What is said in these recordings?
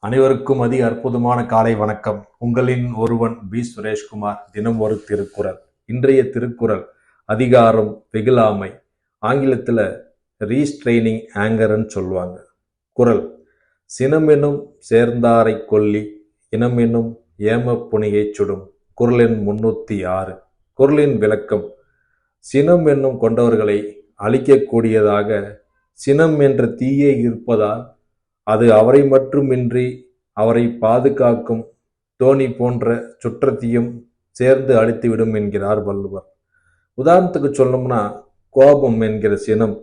அனைவருக்கும் அற்புதமான காலை வணக்கம். உங்களின் ஒருவன் பி சுரேஷ்குமார். தினம் ஒரு திருக்குறள். இன்றைய திருக்குறள் அதிகாரம் வெகுளாமை. ஆங்கிலத்தில் ரீஸ்ட்ரெய்னிங் ஆங்கர்ன்னு சொல்லுவாங்க. குறள்: சினமெனும் சேர்ந்தாரை கொல்லி இனமெனும் ஏம புனியை சுடும். குறள் எண் 306. குறளின் விளக்கம்: சினம் என்னும் கொண்டவர்களை அழிக்கக்கூடியதாக சினம் என்ற தீயே இருப்பதால் அது அவரை மட்டுமின்றி அவரை பாதுகாக்கும் தோணி போன்ற சுற்றத்தையும் சேர்ந்து அழித்துவிடும் என்கிறார் வள்ளுவர். உதாரணத்துக்கு சொல்லணும்னா, கோபம் என்கிற சினம்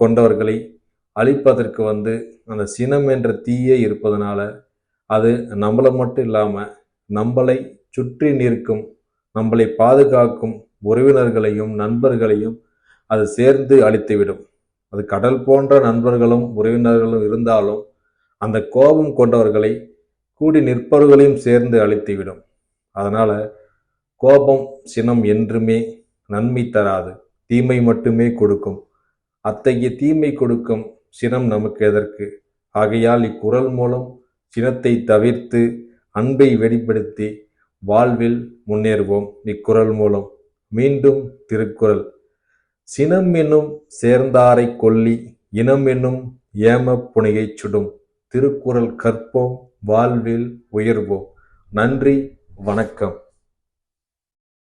கொண்டவர்களை அழிப்பதற்கு அந்த சினம் என்ற தீயே இருப்பதனால அது நம்மளை மட்டும் இல்லாமல் நம்மளை சுற்றி நிற்கும், நம்மளை பாதுகாக்கும் உறவினர்களையும் நண்பர்களையும் அது சேர்ந்து அழித்துவிடும். அது கடல் போன்ற நண்பர்களும் உறவினர்களும் இருந்தாலும் அந்த கோபம் கொண்டவர்களை கூடி நிற்பவர்களையும் சேர்ந்து அழித்துவிடும். அதனால கோபம் சினம் என்றுமே நன்மை தராது, தீமை மட்டுமே கொடுக்கும். அத்தகைய தீமை கொடுக்கும் சினம் நமக்கு எதற்கு? ஆகையால் இக்குறள் மூலம் சினத்தை தவிர்த்து அன்பை வெளிப்படுத்தி வாழ்வில் முன்னேறுவோம். இக்குறள் மூலம் மீண்டும் திருக்குறள்: சினம் என்னும் சேர்ந்தாரை கொல்லி இனம் என்னும் ஏம புனையை சுடும். திருக்குறள் கற்போம், வாழ்வில் உயர்வோம். நன்றி, வணக்கம்.